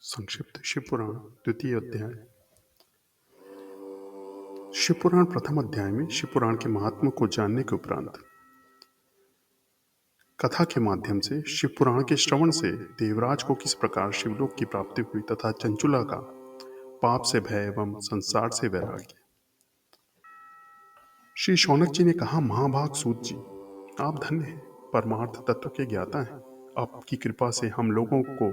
संक्षिप्त शिवपुराण द्वितीय अध्याय। शिवपुराण प्रथम अध्याय में शिवपुराण के महात्मा को जानने के उपरांत कथा के माध्यम से शिवपुराण के श्रवण से देवराज को किस प्रकार शिवलोक की प्राप्ति हुई तथा चंचुला का पाप से भय एवं संसार से वैराग्य। श्री शौनक जी ने कहा, महाभाग सूत जी, आप धन्य हैं, परमार्थ तत्व के ज्ञाता हैं। आपकी कृपा से हम लोगों को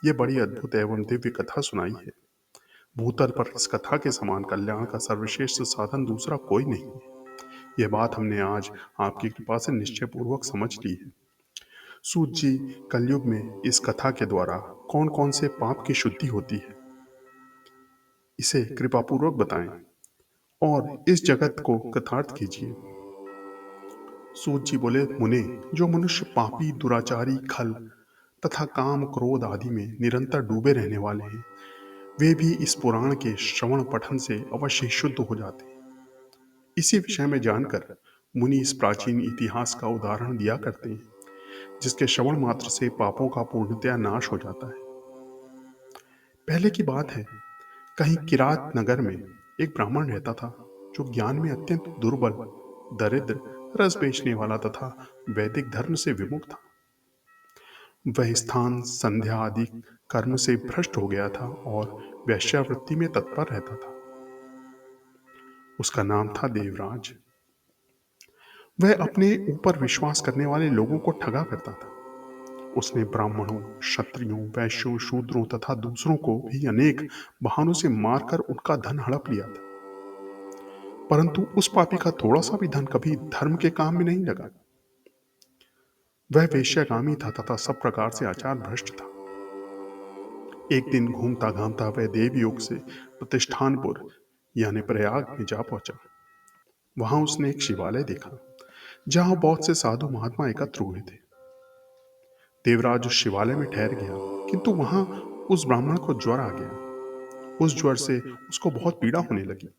ये बड़ी अद्भुत एवं दिव्य कथा सुनाई है। भूतल पर इस कथा के समान कल्याण का सर्वश्रेष्ठ साधन दूसरा कोई नहीं है। यह बात हमने आज आपकी कृपा से निश्चय पूर्वक समझ ली है। सूत जी, कलयुग में इस कथा के द्वारा कौन कौन से पाप की शुद्धि होती है, इसे कृपा पूर्वक बताएं और इस जगत को कृतार्थ कीजिए। सूत जी बोले, मुने, जो मनुष्य पापी, दुराचारी, खल तथा काम, क्रोध आदि में निरंतर डूबे रहने वाले हैं, वे भी इस पुराण के श्रवण पठन से अवश्य शुद्ध हो जाते हैं। इसी विषय में जानकर मुनि इस प्राचीन इतिहास का उदाहरण दिया करते हैं, जिसके श्रवण मात्र से पापों का पूर्णतया नाश हो जाता है। पहले की बात है, कहीं किरात नगर में एक ब्राह्मण रहता था, जो ज्ञान में अत्यंत दुर्बल, दरिद्र, रस बेचने वाला तथा वैदिक धर्म से विमुख था। वह स्थान संध्या आदि कर्म से भ्रष्ट हो गया था और वैश्यावृत्ति में तत्पर रहता था। उसका नाम था देवराज। वह अपने ऊपर विश्वास करने वाले लोगों को ठगा करता था। उसने ब्राह्मणों, क्षत्रियों, वैश्यों, शूद्रों तथा दूसरों को भी अनेक बहानों से मारकर उनका धन हड़प लिया था। परंतु उस पापी का थोड़ा सा भी धन कभी धर्म के काम में नहीं लगा। वह वेश्यागामी था तथा सब प्रकार से आचार भ्रष्ट था। एक दिन घूमता घामता वह देवयोग से प्रतिष्ठानपुर यानी प्रयाग में जा पहुंचा। वहां उसने एक शिवालय देखा, जहां बहुत से साधु महात्मा एकत्र हुए थे। देवराज उस शिवालय में ठहर गया, किंतु वहां उस ब्राह्मण को ज्वर आ गया। उस ज्वर से उसको बहुत पीड़ा होने लगी।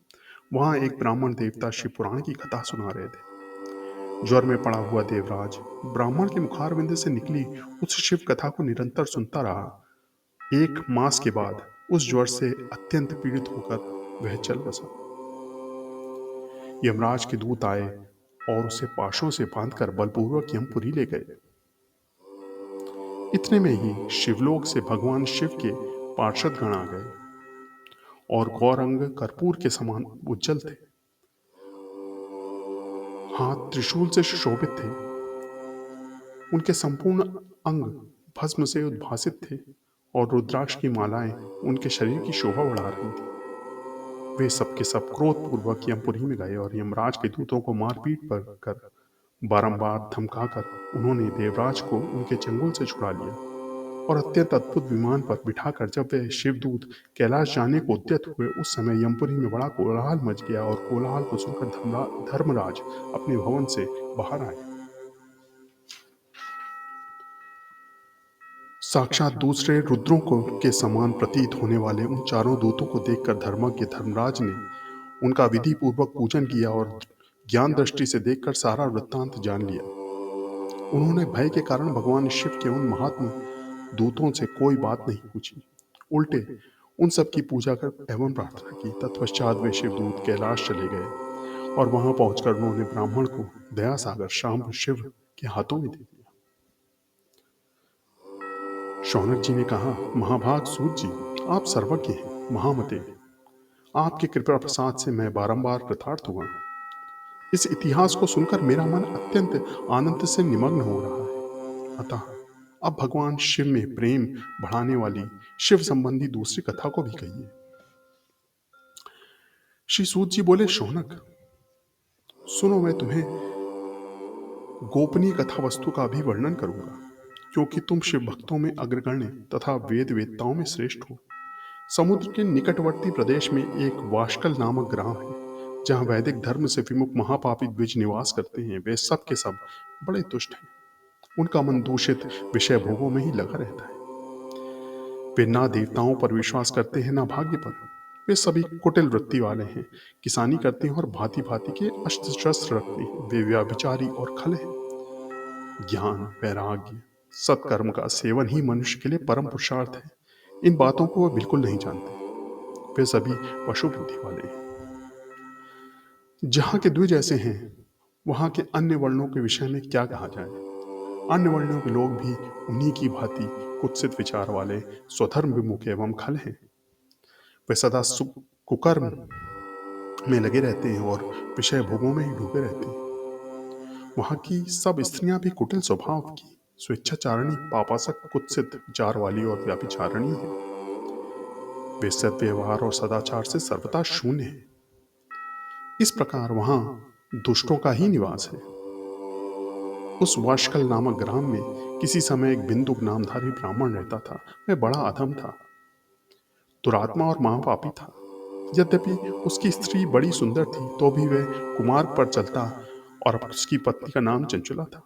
वहां एक ब्राह्मण देवता शिव पुराण की कथा सुना रहे थे। ज्वर में पड़ा हुआ देवराज ब्राह्मण के मुखारविंद से निकली उस शिव कथा को निरंतर सुनता रहा। एक मास के बाद उस ज्वर से अत्यंत पीड़ित होकर वह चल बसा। यमराज के दूत आए और उसे पाशों से बांधकर बलपूर्वक यमपुरी ले गए। इतने में ही शिवलोक से भगवान शिव के पार्षद गण आ गए और गौरंग कर्पूर के समान उज्जवल थे। हाथ त्रिशूल से सुशोभित थे। उनके संपूर्ण अंग भस्म से उद्भासित थे और रुद्राक्ष की मालाएं उनके शरीर की शोभा बढ़ा रही थी। वे सबके सब क्रोधपूर्वक यमपुरी में गए और यमराज के दूतों को मारपीट कर बारंबार धमकाकर उन्होंने देवराज को उनके चंगुल से छुड़ा लिया और अत्यंत अद्भुत विमान पर बिठाकर जब वे शिवदूत कैलाश जाने को उद्यत हुए, उस समय यमपुरी में बड़ा कोलाहल मच गया और कोलाहल को सुनकर धर्मराज अपने भवन से बाहर आए। साक्षात दूसरे रुद्रों को के समान प्रतीत होने वाले उन चारों दूतों को देखकर धर्मज्ञ धर्मराज ने उनका विधि पूर्वक पूजन किया और ज्ञान दृष्टि से देखकर सारा वृत्तांत जान लिया। उन्होंने भय के कारण भगवान शिव के उन महात्मा दूतों से कोई बात नहीं पूछी, उल्टे उन सब की पूजा कर एवं प्रार्थना की। तत्पश्चात वे शिवदूत कैलाश चले गए और वहां पहुंचकर उन्होंने ब्राह्मण को दया सागर शांब शिव के हाथों में दे दिया। शौनक जी ने कहा, महाभाग सूत जी, आप सर्वज्ञ हैं, महामते। आपके कृपा प्रसाद से मैं बारंबार कृतार्थ हुआ। इस इतिहास को सुनकर मेरा मन अत्यंत आनंद से निमग्न हो रहा है। अतः अब भगवान शिव में प्रेम बढ़ाने वाली शिव संबंधी दूसरी कथा को भी कहिए। श्री सूत जी बोले, शौनक सुनो, मैं तुम्हें गोपनीय कथा वस्तु का भी वर्णन करूंगा, क्योंकि तुम शिव भक्तों में अग्रगण्य तथा वेद वेदताओं में श्रेष्ठ हो। समुद्र के निकटवर्ती प्रदेश में एक वाशकल नामक ग्राम है, जहाँ वैदिक धर्म से विमुख महापापी द्विज निवास करते हैं। वे सब के सब बड़े तुष्ट हैं। उनका मन दूषित विषय भोगों में ही लगा रहता है। वे ना देवताओं पर विश्वास करते हैं, ना भाग्य पर। वे सभी कुटिल वृत्ति वाले हैं, किसानी करते हैं और भांति भांति के अस्त्र शस्त्र रखते हैं। वे व्यभिचारी और खल हैं। ज्ञान, वैराग्य, सत्कर्म का सेवन ही मनुष्य के लिए परम पुरुषार्थ है। इन बातों को वे बिल्कुल नहीं जानते। वे सभी पशु बुद्धि वाले हैं। जहाँ के द्विज ऐसे हैं, वहाँ के अन्य वर्णों के विषय में क्या कहा जाए। अन्य वर्णों के लोग भी उन्हीं की भांति कुत्सित विचार वाले, स्वधर्म विमुख एवं खल हैं। वे सदा कुकर्म में लगे रहते हैं और विषय भोगों में ही डूबे रहते हैं। वहाँ की सब स्त्रियां भी कुटिल स्वभाव की, स्वेच्छाचारिणी, पापासक, कुत्सित विचार वाली और व्याभिचारिणी हैं। वे सद्व्यवहार और सदाचार से सर्वथा शून्य हैं। इस प्रकार वहाँ दुष्टों का ही निवास है। उस वाशकल नामक ग्राम में किसी समय एक बिंदुक नामधारी ब्राह्मण रहता था। वह बड़ा अधम था, दुरात्मा और महापापी था। यद्यपि उसकी स्त्री बड़ी सुंदर थी, तो भी वह कुमार्ग पर चलता और उसकी पत्नी का नाम चंचुला था।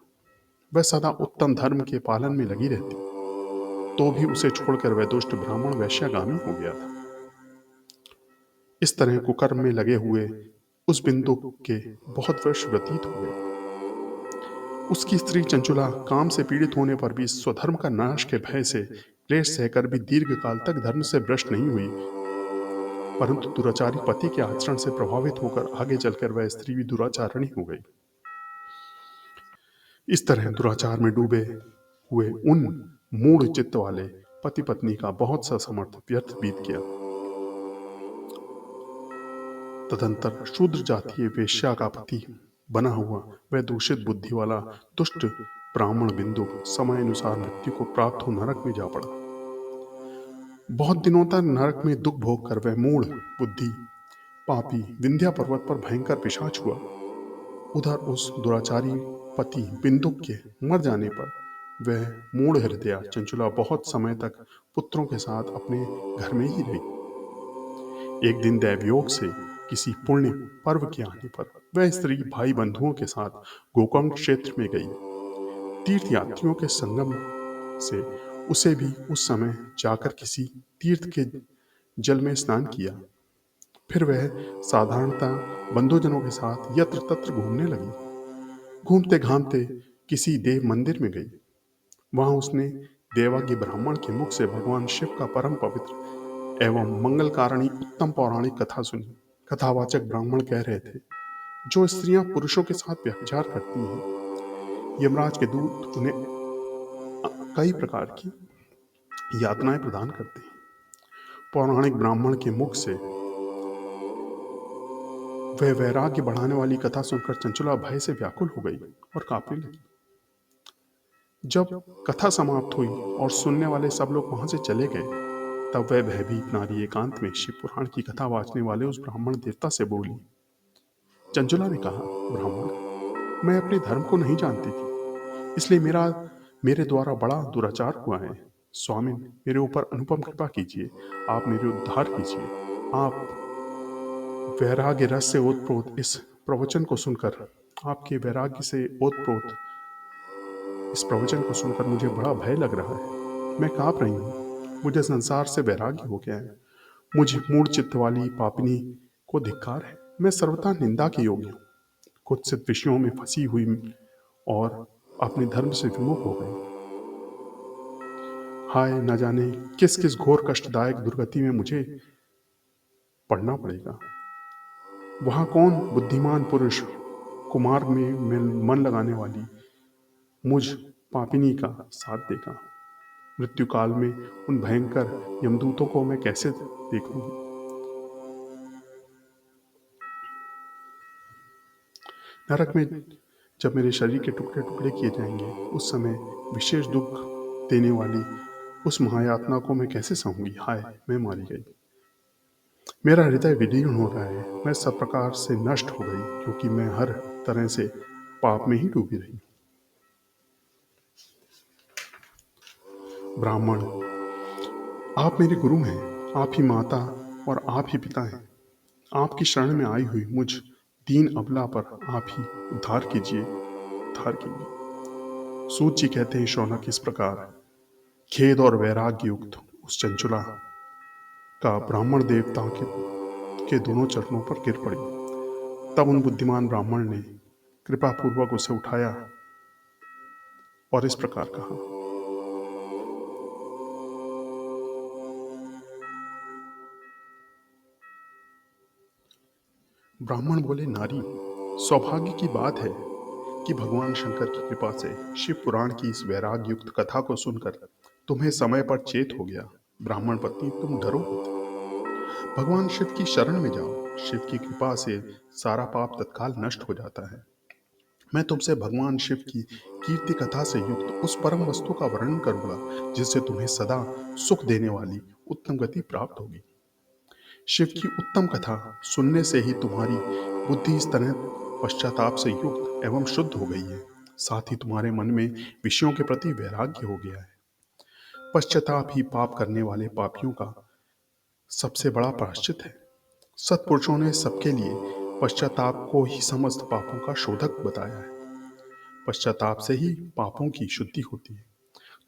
वह सदा उत्तम धर्म के पालन में लगी रहती, तो भी उसे छोड़कर वह दुष्ट ब्राह्मण वैश्यागामी हो गया था। इस तरह कुकर्म में लगे हुए उस बिंदु के बहुत वर्ष व्यतीत हो गए। उसकी स्त्री चंचुला काम से पीड़ित होने पर भी स्वधर्म का नाश के भय से क्लेश सहकर भी दीर्घ काल तक धर्म से भ्रष्ट नहीं हुई, परंतु दुराचारी पति के आचरण से प्रभावित होकर आगे चलकर वह स्त्री भी दुराचारणी हो गई। इस तरह दुराचार में डूबे हुए उन मूढ़ चित्त वाले पति पत्नी का बहुत सा समर्थ व्यर्थ बीत गया। तदंतर शूद्र जातीय वेश्या का पति बना हुआ वह दूषित बुद्धि वाला दुष्ट ब्राह्मण बिंदु समय अनुसार मृत्यु को प्राप्त हो नरक में जा पड़ा। बहुत दिनों तक नरक में दुख भोग कर वह मूढ़ बुद्धि पापी विंध्या पर्वत पर भयंकर पिशाच हुआ। उधर उस दुराचारी पति बिंदुक के मर जाने पर वह मूढ़ हृदया चंचुला बहुत समय तक पुत्रों के साथ अपने घर में ही रही। एक दिन दैवयोग से किसी पुण्य पर्व के आने पर वह स्त्री भाई बंधुओं के साथ गोकर्ण क्षेत्र में गई। तीर्थ यात्रियों के संगम से उसे भी उस समय जाकर किसी तीर्थ के जल में स्नान किया। फिर वह साधारणतः बंधुजनों के साथ यत्र तत्र घूमने लगी। घूमते घामते किसी देव मंदिर में गई। वहां उसने देवाज्ञ ब्राह्मण के मुख से भगवान शिव का परम पवित्र एवं मंगल कारणी उत्तम पौराणिक कथा सुनी। कथावाचक ब्राह्मण कह रहे थे, जो स्त्रियां पुरुषों के साथ व्यभिचार करती हैं, यमराज के दूत उन्हें कई प्रकार की यातनाएं प्रदान करते हैं। पौराणिक ब्राह्मण के मुख से वह वैराग्य बढ़ाने वाली कथा सुनकर चंचुला भय से व्याकुल हो गई और कांपने लगी। जब कथा समाप्त हुई और सुनने वाले सब लोग वहां से चले गए, तब वह भयभीत नारी एकांत में शिव पुराण की कथा वाचने वाले उस ब्राह्मण देवता से बोली। चंचुला ने कहा, ब्राह्मण, मैं अपने धर्म को नहीं जानती थी, इसलिए मेरे द्वारा बड़ा दुराचार हुआ है। स्वामिन, मेरे ऊपर अनुपम कृपा कीजिए, आप मेरे उद्धार कीजिए। आप वैराग्य रस से ओतप्रोत इस प्रवचन को सुनकर आपके वैराग्य से ओतप्रोत इस प्रवचन को सुनकर मुझे बड़ा भय लग रहा है। मैं कांप रही हूँ। मुझे संसार से वैराग्य हो गया है। मुझ मूढ़ चित्त वाली पापिनी को धिक्कार है। मैं सर्वथा निंदा के योग्य हूँ। कुत्सित विषयों में फंसी हुई और अपने धर्म से विमुख हो गई। हाय, न जाने किस किस घोर कष्टदायक दुर्गति में मुझे पड़ना पड़ेगा। वहां कौन बुद्धिमान पुरुष कुमार्ग में मन लगाने वाली मुझ पापिनी का साथ देगा। मृत्यु काल में उन भयंकर यमदूतों को मैं कैसे देखूंगी। नरक में जब मेरे शरीर के टुकड़े टुकड़े किए जाएंगे, उस समय विशेष दुख देने वाली उस महायातना को मैं कैसे सहूंगी। हाय, मैं मारी गई। मेरा हृदय विदीर्ण हो रहा है। मैं सब प्रकार से नष्ट हो गई, क्योंकि मैं हर तरह से पाप में ही डूबी रही। ब्राह्मण, आप मेरे गुरु हैं, आप ही माता और आप ही पिता हैं। आपकी शरण में आई हुई मुझ दीन अबला पर आप ही उद्धार कीजिए, उद्धार कीजिए। सूत जी कहते हैं, शौनक इस प्रकार खेद और वैराग्य युक्त उस चंचुला का ब्राह्मण देवता के दोनों चरणों पर गिर पड़ी। तब उन बुद्धिमान ब्राह्मण ने कृपा पूर्वक उसे उठाया और इस प्रकार कहा, ब्राह्मण बोले, नारी, सौभाग्य की बात है कि भगवान शंकर की कृपा से शिव पुराण की इस वैराग्य युक्त कथा को सुनकर तुम्हें समय पर चेत हो गया। ब्राह्मण पत्नी, तुम डरो मत। भगवान शिव की शरण में जाओ। शिव की कृपा से सारा पाप तत्काल नष्ट हो जाता है। मैं तुमसे भगवान शिव की कीर्ति कथा से युक्त उस परम वस्तु का वर्णन करूंगा जिससे तुम्हें सदा सुख देने वाली उत्तम गति प्राप्त होगी। शिव की उत्तम कथा सुनने से ही तुम्हारी बुद्धि इस तरह पश्चाताप से युक्त एवं शुद्ध हो गई है। साथ ही तुम्हारे मन में विषयों के प्रति वैराग्य हो गया है। पश्चाताप ही पाप करने वाले पापियों का सबसे बड़ा प्रायश्चित है। सत्पुरुषों ने सबके लिए पश्चाताप को ही समस्त पापों का शोधक बताया है। पश्चाताप से ही पापों की शुद्धि होती है।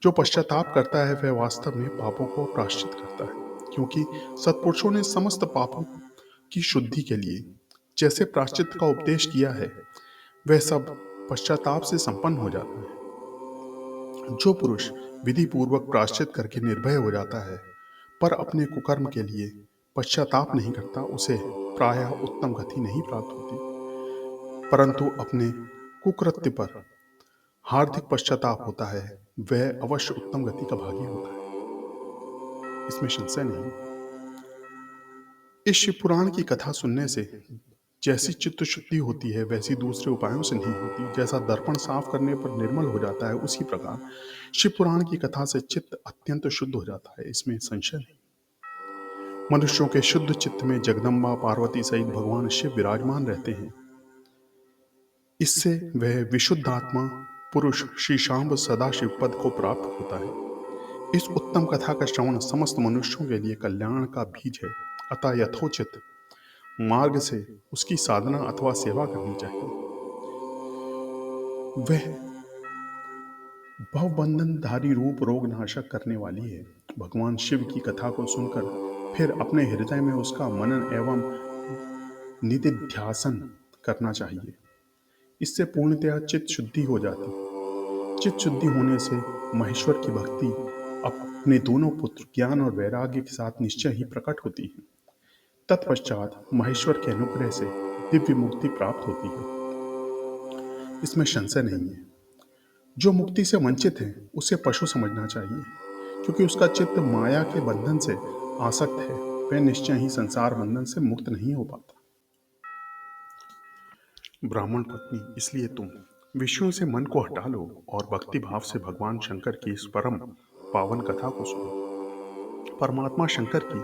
जो पश्चाताप करता है वह वास्तव में पापों को प्रायश्चित करता है, क्योंकि सत्पुरुषों ने समस्त पापों की शुद्धि के लिए जैसे प्रायश्चित का उपदेश किया है वह सब पश्चाताप से संपन्न हो जाता है। जो पुरुष विधि पूर्वक प्रायश्चित करके निर्भय हो जाता है पर अपने कुकर्म के लिए पश्चाताप नहीं करता, उसे प्रायः उत्तम गति नहीं प्राप्त होती, परंतु अपने कुकृत्य पर हार्दिक पश्चाताप होता है वह अवश्य उत्तम गति का भागी होता है। इसमें संशय नहीं। इस शिव पुराण की कथा सुनने से जैसी चित्त शुद्धि होती है वैसी दूसरे उपायों से नहीं होती। जैसा दर्पण साफ करने पर निर्मल हो जाता है, उसी प्रकार शिव पुराण की कथा से चित्त अत्यंत शुद्ध हो जाता है। इसमें संशय नहीं। मनुष्यों के शुद्ध चित्त में जगदम्बा पार्वती सहित भगवान शिव विराजमान रहते हैं। इससे वह विशुद्ध आत्मा पुरुष श्री शाम्ब सदाशिव पद को प्राप्त होता है। इस उत्तम कथा का श्रवण समस्त मनुष्यों के लिए कल्याण का बीज है। अतः यथोचित मार्ग से उसकी साधना अथवा सेवा करनी चाहिए। वह भवबंधनधारी रूप रोग नाशक करने वाली है। भगवान शिव की कथा को सुनकर फिर अपने हृदय में उसका मनन एवं निधिध्यासन करना चाहिए। इससे पूर्णतया चित्त शुद्धि हो जाती है। चित्त शुद्धि होने से महेश्वर की भक्ति अपने दोनों पुत्र ज्ञान और वैराग्य के साथ निश्चय ही प्रकट होती है। तत्पश्चात महेश्वर के अनुग्रह से दिव्य मुक्ति प्राप्त होती है। इसमें संशय नहीं है। जो मुक्ति से वंचित है उसे पशु समझना चाहिए, क्योंकि उसका चित्त माया के बंधन से आसक्त है। वह निश्चय ही संसार बंधन से मुक्त नहीं हो पाता। ब्राह्मण पत्नी, इसलिए तुम विषयों से मन को हटा लो और भक्ति भाव से भगवान शंकर की इस परम पावन कथा को सुनो। परमात्मा शंकर की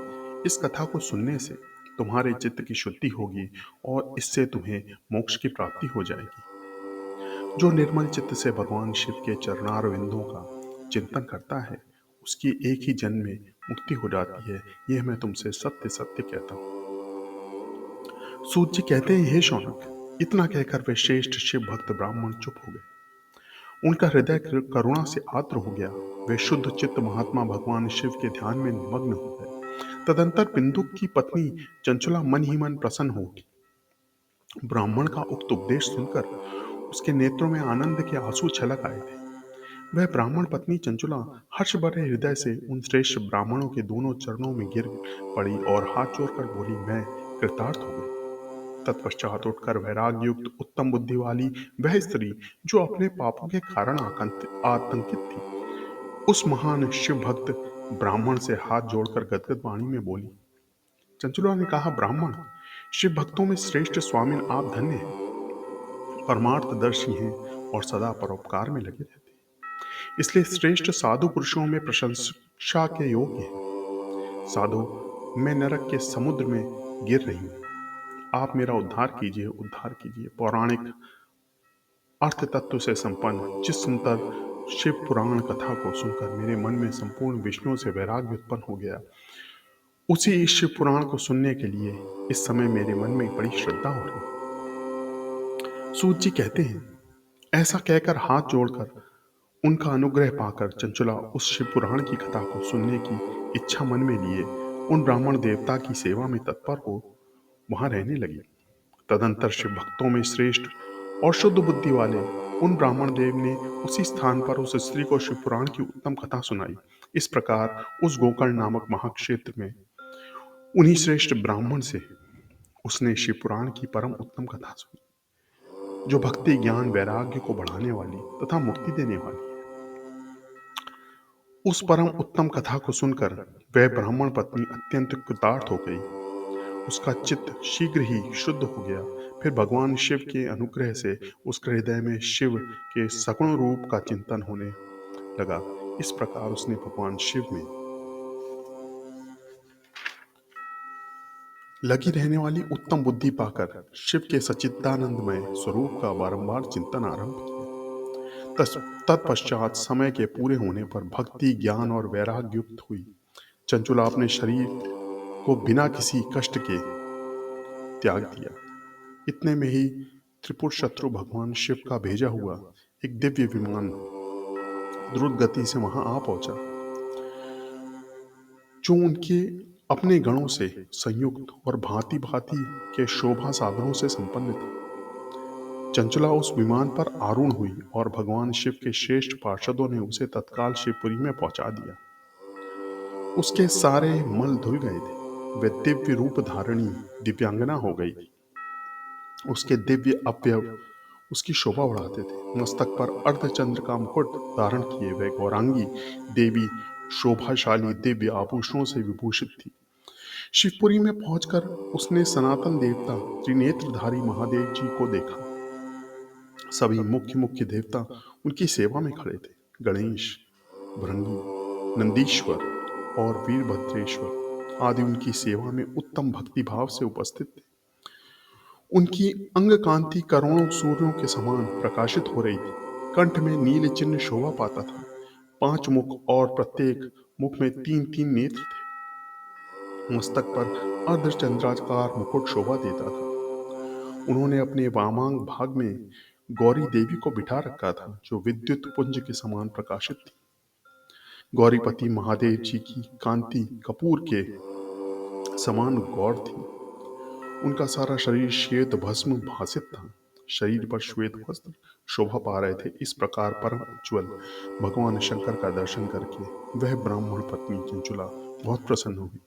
इस कथा को सुनने से तुम्हारे चित्त की शुद्धि होगी और इससे तुम्हें मोक्ष की प्राप्ति हो जाएगी। जो निर्मल चित्त से भगवान शिव के चरणार विंदों का चिंतन करता है उसकी एक ही जन्म में मुक्ति हो जाती है। यह मैं तुमसे सत्य सत्य कहता हूँ। सूत जी कहते हैं, हे शौनक, इतना कहकर वे श्रेष्ठ शिव भक्त ब्राह्मण चुप हो गए। उनका हृदय करुणा से आर्द्र हो गया। वे शुद्ध चित्त महात्मा भगवान शिव के ध्यान में निमग्न हो गए। तदंतर बिंदु की पत्नी चंचला मन ही मन प्रसन्न हो उठी। ब्राह्मण का उक्त उपदेश सुनकर उसके नेत्रों में आनंद के आंसू छलक आए थे। वह ब्राह्मण पत्नी चंचला हर्ष भरे हृदय से उन श्रेष्ठ ब्राह्मणों के दोनों चरणों में गिर पड़ी और हाथ जोड़कर बोली, मैं कृतार्थ हो गई। तत्पश्चात उठकर वैराग्य युक्त उत्तम बुद्धि वाली वह स्त्री जो अपने पापों के कारण आतंकित थी, उस महान शिव भक्त ब्राह्मण से हाथ जोड़कर गदगद वाणी में बोली। चंचला ने कहा, ब्राह्मण, शिव भक्तों में श्रेष्ठ स्वामी आप धन्य हैं, परमार्थदर्शी हैं और सदा परोपकार में लगे रहते हैं, इसलिए श्रेष्ठ साधु पुरुषों में प्रशंसा के योग्य है। साधु, मैं नरक के समुद्र में गिर रही हूँ, आप मेरा उद्धार कीजिए, उद्धार कीजिए। पौराणिक अर्थ तत्व से संपन्न जिस सुंदर शिव पुराण कथा को सुनकर मेरे मन में संपूर्ण विष्णु से वैराग्य उत्पन्न हो गया, उसी इस शिव पुराण को सुनने के लिए इस समय मेरे मन में बड़ी श्रद्धा हो रही है। सूत जी कहते हैं, ऐसा कहकर हाथ जोड़कर उनका अनुग्रह पाकर चंचला उस शिव पुराण की कथा को सुनने की इच्छा मन में लिए उन ब्राह्मण देवता की सेवा में तत्पर हो वहां रहने लगी। तदंतर शिव भक्तों में श्रेष्ठ और शुद्ध बुद्धि वाले उन ब्राह्मण देव ने उसी स्थान पर उस स्त्री को शिव पुराण की उत्तम कथा सुनाई। इस प्रकार उस गोकर्ण नामक महाक्षेत्र में उन्हीं श्रेष्ठ ब्राह्मण से उसने शिव पुराण की परम उत्तम कथा सुनी, जो भक्ति, ज्ञान, वैराग्य को बढ़ाने वाली तथा मुक्ति देने वाली है। उस परम उत्तम कथा को सुनकर वह ब्राह्मण पत्नी अत्यंत कृतार्थ हो गई। उसका चित्त शीघ्र ही शुद्ध हो गया। फिर भगवान शिव के अनुग्रह से उसके हृदय में शिव के सगुण रूप का चिंतन होने लगा। इस प्रकार उसने भगवान शिव में लगी रहने वाली उत्तम बुद्धि पाकर शिव के सच्चिदानंदमय स्वरूप का बारंबार चिंतन आरंभ किया। तत्पश्चात समय के पूरे होने पर भक्ति, ज्ञान और वैराग्य युक्त हुई चंचुला अपने शरीर को बिना किसी कष्ट के त्याग दिया। इतने में ही त्रिपुर शत्रु भगवान शिव का भेजा हुआ एक दिव्य विमान द्रुत गति से वहां आ पहुंचा, जो उनके अपने गणों से संयुक्त और भांति भांति के शोभा साधनों से संपन्न था। चंचला उस विमान पर आरूढ़ हुई और भगवान शिव के श्रेष्ठ पार्षदों ने उसे तत्काल शिवपुरी में पहुंचा दिया। उसके सारे मल धुल गए थे। वह दिव्य रूप धारणी दिव्यांगना हो गई थी। उसके दिव्य अवयव उसकी शोभा बढ़ाते थे। मस्तक पर अर्धचंद्र का मुकुट धारण किए वह गौरांगी देवी शोभाशाली दिव्य आभूषणों से विभूषित थी। शिवपुरी में पहुंचकर उसने सनातन देवता त्रिनेत्रधारी महादेव जी को देखा। सभी मुख्य मुख्य देवता उनकी सेवा में खड़े थे। गणेश, भृंगी, नंदीश्वर और वीरभद्रेश्वर आदि उनकी सेवा में उत्तम भक्ति भाव से उपस्थित थे। उनकी अंग कांति करोड़ों सूर्यों के समान प्रकाशित हो रही थी। कंठ में नील चिन्ह शोभा पाता था। 5 मुख और प्रत्येक मुख में 3-3 नेत्र थे। मस्तक पर अर्धचंद्राकार मुकुट शोभा देता था। उन्होंने अपने वामांग भाग में गौरी देवी को बिठा रखा था, जो विद्युत पुंज के समान प्रकाशित थी। गौरीपति महादेव जी की कांति कपूर के समान गौर थी। उनका सारा शरीर श्वेत भस्म भासित था। शरीर पर श्वेत वस्त्र शोभा पा रहे थे। इस प्रकार परम उज्ज्वल भगवान शंकर का दर्शन करके वह ब्राह्मण पत्नी चंचुला बहुत प्रसन्न हुई।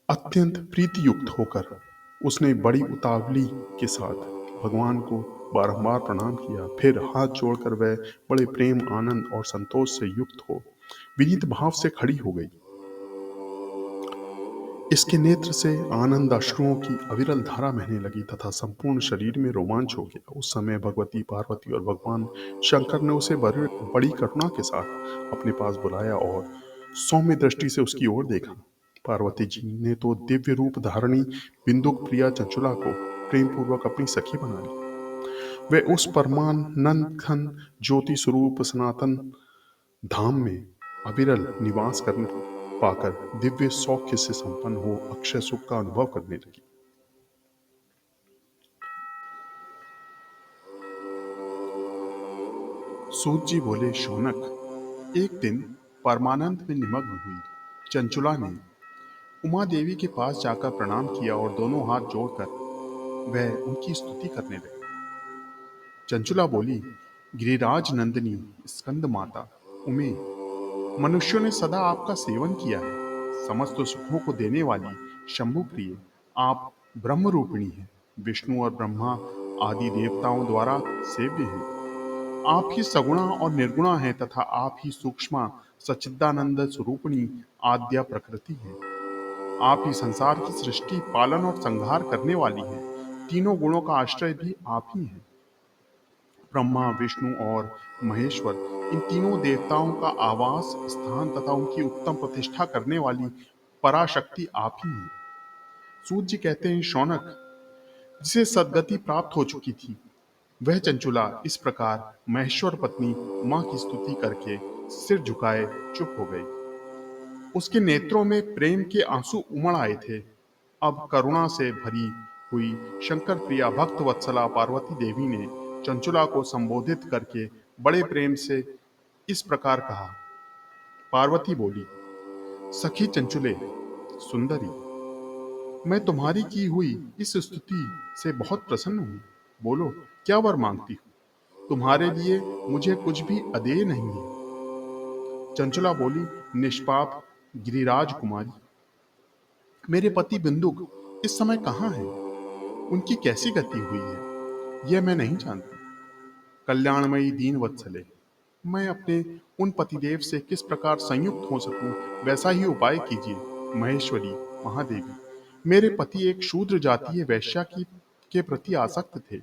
अत्यंत प्रीति युक्त होकर उसने बड़ी उतावली के साथ भगवान को बारंबार प्रणाम किया। फिर हाथ जोड़कर वह बड़े प्रेम, आनंद और संतोष से युक्त हो विनीत भाव से खड़ी हो गई। इसके नेत्र से आनंद अश्रुओं की अविरल धारा बहने लगी तथा संपूर्ण शरीर में रोमांच हो गया। उस समय भगवती पार्वती और भगवान शंकर ने उसे बड़ी करुणा के साथ अपने पास बुलाया और सौम्य दृष्टि से उसकी ओर देखा। पार्वती जी ने तो दिव्य रूप धारणी बिंदुक प्रिया चंचुला को प्रेम पूर्वक अपनी सखी बना ली। वे उस परमानंद घन ज्योति स्वरूप सनातन धाम में अविरल निवास करने पाकर दिव्य सौख्य से संपन्न हो अक्षय सुख का अनुभव करने लगी। सूत जी बोले, शौनक, एक दिन परमानंद में निमग्न हुई चंचुला ने उमा देवी के पास जाकर प्रणाम किया और दोनों हाथ जोड़कर वह उनकी स्तुति करने लगी। चंचुला बोली, गिरिराज नंदिनी स्कंद माता उमे, मनुष्यों ने सदा आपका सेवन किया है। समस्त सुखों को देने वाली शंभु प्रिय आप ब्रह्म रूपिणी हैं। विष्णु और ब्रह्मा आदि देवताओं द्वारा सेव्य हैं। आप ही सगुणा और निर्गुणा हैं तथा आप ही सूक्ष्म सच्चिदानंद स्वरूपिणी आद्या प्रकृति हैं। आप ही संसार की सृष्टि, पालन और संहार करने वाली हैं। तीनों गुणों का आश्रय भी आप ही हैं। ब्रह्मा, विष्णु और महेश्वर, इन तीनों देवताओं का आवास स्थान तथा उनकी उत्तम प्रतिष्ठा करने वाली पराशक्ति आप ही हैं। सूत जी कहते हैं, शौनक, जिसे सद्गति प्राप्त हो चुकी थी वह चंचुला इस प्रकार महेश्वर पत्नी मां की स्तुति करके सिर झुकाए चुप हो गई। उसके नेत्रों में प्रेम के आंसू उमड़ आए थे। अब करुणा से भरी हुई शंकर प्रिया भक्त वत्सला पार्वती देवी ने चंचुला को संबोधित करके बड़े प्रेम से इस प्रकार कहा। पार्वती बोली, सखी चंचुले, सुंदरी, मैं तुम्हारी की हुई इस स्तुति से बहुत प्रसन्न हूँ। बोलो, क्या वर मांगती हो? तुम्हारे लिए मुझे कुछ भी अदेय नहीं है। चंचुला बोली, निष्पाप गिरिराज कुमारी, मेरे पति बिंदुक इस समय कहाँ है? उनकी कैसी गति हुई है, यह मैं नहीं जानती। कल्याणमयी दीन वत्सले, मैं अपने उन पतिदेव से किस प्रकार संयुक्त हो सकूं, वैसा ही उपाय कीजिए। महेश्वरी, महादेवी, मेरे पति एक शूद्र जातीय वैश्या की के प्रति आसक्त थे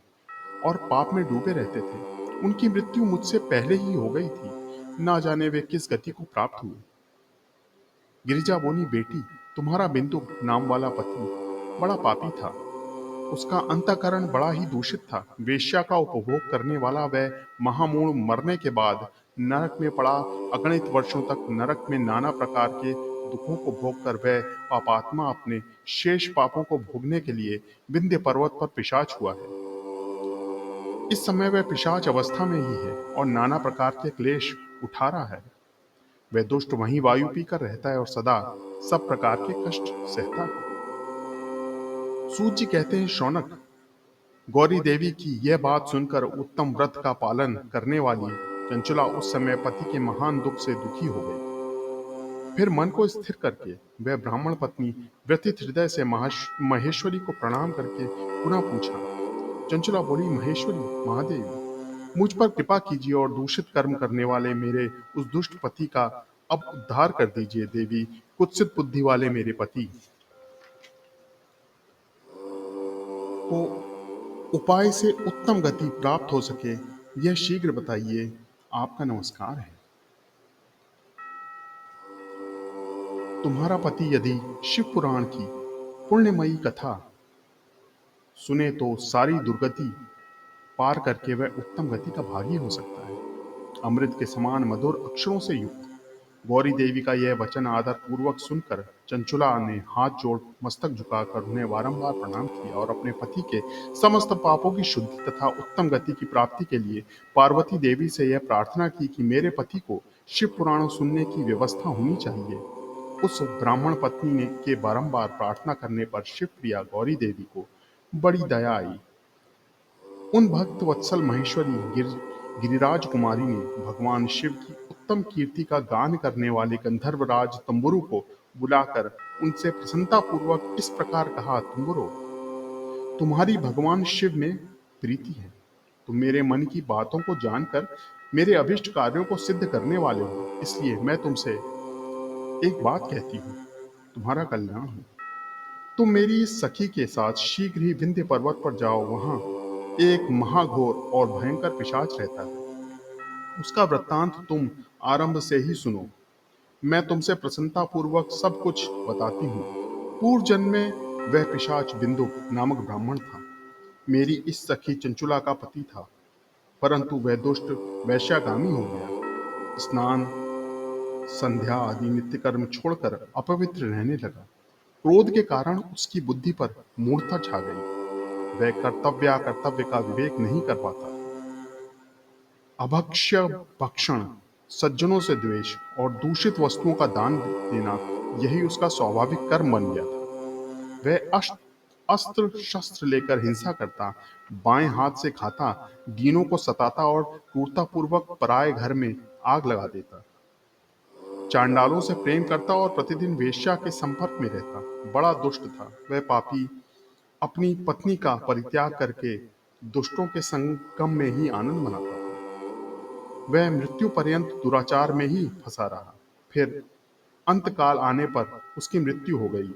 और पाप में डूबे रहते थे। उनकी मृत्यु मुझसे पहले ही हो गई थी। ना जाने वे किस गति को प्राप्त हुए। गिरिजा बोली, बेटी, तुम्हारा बिंदु नाम वाला पति बड़ा पापी था। उसका अंतःकरण बड़ा ही दूषित था। वेश्या का उपभोग करने वाला वह महामूढ़ मरने के बाद नरक में पड़ा, अगणित वर्षों तक नरक में नाना प्रकार के दुखों को भोग कर वह पापात्मा अपने शेष पापों को भोगने के लिए विंध्य पर्वत पर पिशाच हुआ है। इस समय वह पिशाच अवस्था में ही है और नाना प्रकार के क्लेश उठा रहा है। वह दुष्ट वहीं वायु पीकर रहता है और सदा सब प्रकार के कष्ट सहता है। सूत जी कहते हैं, शौनक, गौरी देवी की यह बात सुनकर उत्तम व्रत का पालन करने वाली चंचला उस समय पति के महान दुख से दुखी हो गई। फिर मन को स्थिर करके वह ब्राह्मण पत्नी व्यथित हृदय से महेश्वरी को प्रणाम करके पुनः पूछा। चंचला बोली, महेश्वरी, महादेवी, मुझ पर कृपा कीजिए और दूषित कर्म करने वाले मेरे उस दुष्ट पति का अब उद्धार कर दीजिए। देवी, कुत्सित बुद्धि वाले मेरे पति को उपाय से उत्तम गति प्राप्त हो सके, यह शीघ्र बताइए। आपका नमस्कार है। तुम्हारा पति यदि शिव पुराण की पुण्यमयी कथा सुने तो सारी दुर्गति पार करके वह उत्तम गति का भागी हो सकता है। अमृत के समान मधुर अक्षरों से युक्त गौरी देवी का यह वचन आदर पूर्वक सुनकर चंचुला ने हाथ जोड़ मस्तक झुकाकर उन्हें बारंबार प्रणाम किया और अपने पति के समस्त पापों की शुद्धि तथा उत्तम गति की प्राप्ति के लिए पार्वती देवी से यह प्रार्थना की कि मेरे पति को शिव पुराण सुनने की व्यवस्था होनी चाहिए। उस ब्राह्मण पत्नी ने के बारंबार प्रार्थना करने पर शिव प्रिया गौरी देवी को बड़ी दया आई। उन भक्त वत्सल महेश्वरी गिरिराज कुमारी ने भगवान शिव की उत्तम कीर्ति का गान करने वाले गंधर्वराज तंबुरु को बुलाकर उनसे प्रसन्नता पूर्वक इस प्रकार कहा, तंबुरो, तुम्हारी भगवान शिव में प्रीति है। तुम मेरे मन की बातों को जानकर मेरे अभिष्ट कार्यों को सिद्ध करने वाले हो, इसलिए मैं तुमसे एक बात कहती हूँ, तुम्हारा कल्याण हो। तुम मेरी इस सखी के साथ शीघ्र ही विंध्य पर्वत पर जाओ। वहां एक महाघोर और भयंकर पिशाच रहता है। उसका वृत्तांत तुम आरंभ से ही सुनो। मैं तुमसे प्रसन्नता पूर्वक सब कुछ बताती हूँ। पूर्व जन्म में वह पिशाच बिंदु नामक ब्राह्मण था। मेरी इस सखी चंचुला का पति था, परंतु वह दुष्ट वैश्यागामी हो गया। स्नान, संध्या आदि नित्य कर्म छोड़कर अपवित्र रहने लगा। क्रोध के कारण उसकी बुद्धि पर मूढ़ता छा गई। वह कर्तव्य का विवेक नहीं कर पाता। अभक्ष्य भक्षण, सज्जनों से द्वेष और दूषित वस्तुओं का दान देना, यही उसका स्वाभाविक कर्म बन गया था। वह अस्त्र शस्त्र लेकर हिंसा करता, बाएं हाथ से खाता, दीनों को सताता और क्रूरतापूर्वक पराये घर में आग लगा देता। चांडालों से प्रेम करता और प्रतिदिन वेश्या के संपर्क में रहता। बड़ा दुष्ट था वह पापी। अपनी पत्नी का परित्याग करके दुष्टों के संगम में ही आनंद मनाता था। वह मृत्यु पर्यंत दुराचार में ही फंसा रहा। फिर अंतकाल आने पर उसकी मृत्यु हो गई।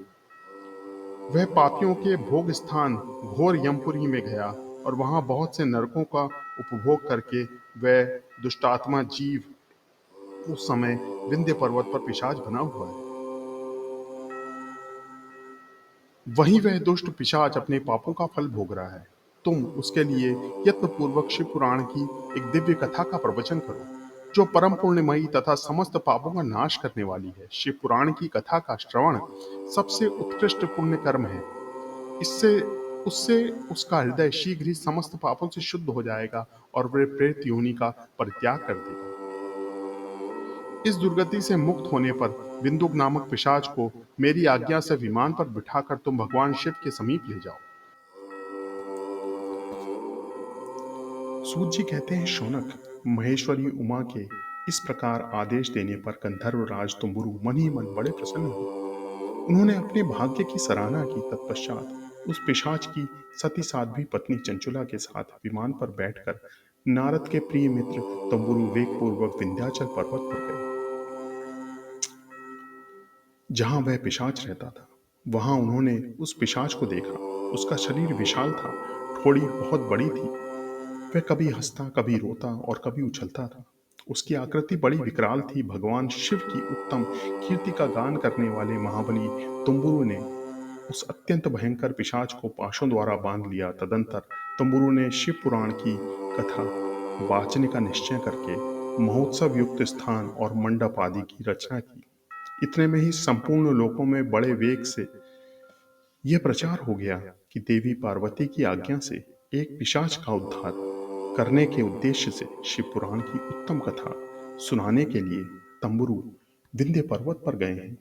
वह पापियों के भोग स्थान घोर यमपुरी में गया और वहां बहुत से नरकों का उपभोग करके वह दुष्टात्मा जीव उस समय विंध्य पर्वत पर पिशाच बना हुआ है। वहीं वह दुष्ट पिशाच अपने पापों का फल भोग रहा है। तुम उसके लिए यत्नपूर्वक शिव पुराण की एक दिव्य कथा का प्रवचन करो, जो परम पुण्यमयी तथा समस्त पापों का नाश करने वाली है। शिव पुराण की कथा का श्रवण सबसे उत्कृष्ट पुण्य कर्म है। इससे उससे उसका हृदय शीघ्र ही समस्त पापों से शुद्ध हो जाएगा और वह प्रेत योनि का परित्याग कर देगा। इस दुर्गति से मुक्त होने पर बिंदुक नामक पिशाच को मेरी आज्ञा से विमान पर बिठाकर तुम भगवान शिव के समीप ले जाओ। सूत जी कहते हैं, शौनक, महेश्वरी उमा के इस प्रकार आदेश देने पर गंधर्व राज तुम्बुरु मन ही मन बड़े प्रसन्न हुए। उन्होंने अपने भाग्य की सराहना की। तत्पश्चात उस पिशाच की सती साध्वी पत्नी चंचुला के साथ विमान पर बैठकर नारद के प्रिय मित्र तंबुरु वेगपूर्वक विंध्याचल पर्वत पर गए, जहां वह पिशाच रहता था। वहां उन्होंने उस पिशाच को देखा। उसका शरीर विशाल था, ठोड़ी बहुत बड़ी थी। वह कभी हंसता, कभी रोता और कभी उछलता था। उसकी आकृति बड़ी विकराल थी। भगवान शिव की उत्तम कीर्ति का गान करने वाले महाबली तुम्बुरु ने उस अत्यंत भयंकर पिशाच को पाशों द्वारा बांध लिया। तदंतर तुम्बुरु ने शिव पुराण की कथा वाचने का निश्चय करके महोत्सव युक्त स्थान और मंडप आदि की रचना की। इतने में ही संपूर्ण लोकों में बड़े वेग से यह प्रचार हो गया कि देवी पार्वती की आज्ञा से एक पिशाच का उद्धार करने के उद्देश्य से शिव पुराण की उत्तम कथा सुनाने के लिए तंबुरु विंध्य पर्वत पर गए हैं।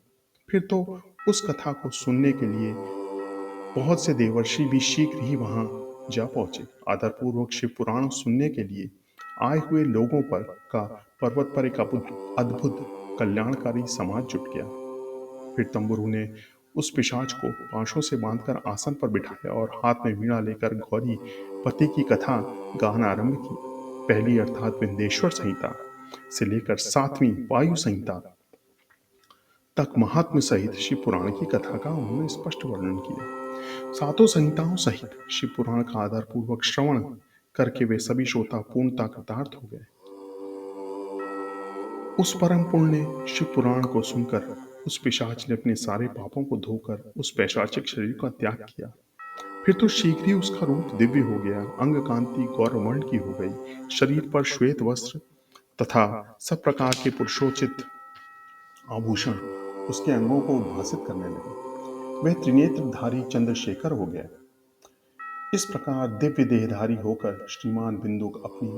फिर तो उस कथा को सुनने के लिए बहुत से देवर्षि भी शीघ्र ही वहां जा पहुंचे। आदरपूर्वक शिव पुराण सुनने के लिए आए हुए लोगों पर का पर्वत पर एक अद्भुत कल्याणकारी समाज जुट गया। फिर तंबुरु ने उस पिशाच को पांशों से बांधकर आसन पर बिठाया और हाथ में वीणा लेकर गौरी पति की कथा गाना आरंभ की। पहली अर्थात विंध्येश्वर संहिता से लेकर सातवीं वायु संहिता तक महात्म्य सहित शिव पुराण की कथा का उन्होंने स्पष्ट वर्णन किया। सातों संहिताओं सहित शिव पुराण का आदर पूर्वक श्रवण करके वे सभी श्रोता पूर्णता कृतार्थ हो गए। उस परम पुण्य शिव पुराण को सुनकर उस पिशाच ने अपने सारे पापों को धोकर उस पैशाचिक शरीर का त्याग किया। फिर तो शीघ्र ही उसका रूप दिव्य हो गया। अंग कांति गौरवर्ण की हो गई। शरीर पर श्वेत वस्त्र तथा सब प्रकार के पुरुषोचित आभूषण उसके अंगों को उद्भासित करने लगे। वह त्रिनेत्रधारी चंद्रशेखर हो गया। इस प्रकार दिव्य देहधारी होकर श्रीमान बिंदुक अपनी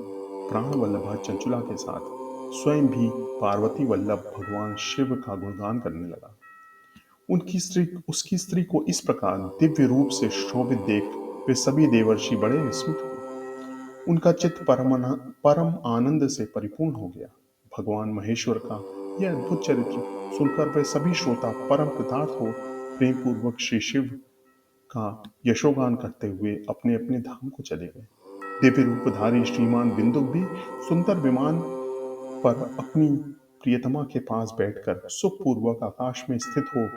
प्राण वल्लभा चंचुला के साथ स्वयं भी पार्वती वल्लभ भगवान शिव का गुणगान करने लगा। उसकी स्त्री को इस प्रकार दिव्य रूप से शोभित देख वे सभी देवर्षि बड़े विस्मित हुए। उनका चित्त परम आनंद से परिपूर्ण हो गया। भगवान महेश्वर का यह अद्भुत चरित्र सुनकर वे सभी श्रोता परम कृतार्थ हो प्रेम पूर्वक श्री शिव का यशोगान करते हुए अपने अपने धाम को चले गए। दिव्य रूपधारी श्रीमान बिंदुक भी सुंदर विमान पर अपनी प्रियतमा के पास बैठकर सुखपूर्वक आकाश में स्थित हो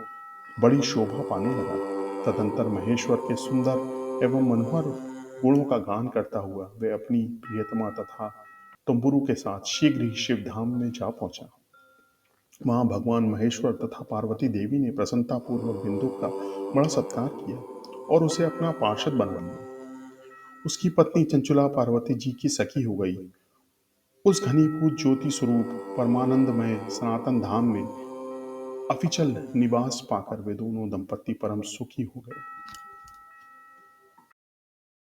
बड़ी शोभा पाने लगा। तदंतर महेश्वर के सुंदर एवं मनोहर गुणों का गान करता हुआ वह अपनी प्रियतमा तथा तंबुरु के साथ शीघ्र ही शिव धाम में जा पहुंचा। वहां भगवान महेश्वर तथा पार्वती देवी ने प्रसन्नता पूर्वक बिंदुक का बड़ा सत्कार किया और उसे अपना पार्षद बना लिया। उसकी पत्नी चंचुला पार्वती जी की सखी हो गई। उस घनीभूत ज्योति स्वरूप परमानंदमय सनातन धाम में अविचल निवास पाकर वे दोनों दंपत्ति परम सुखी हो गए।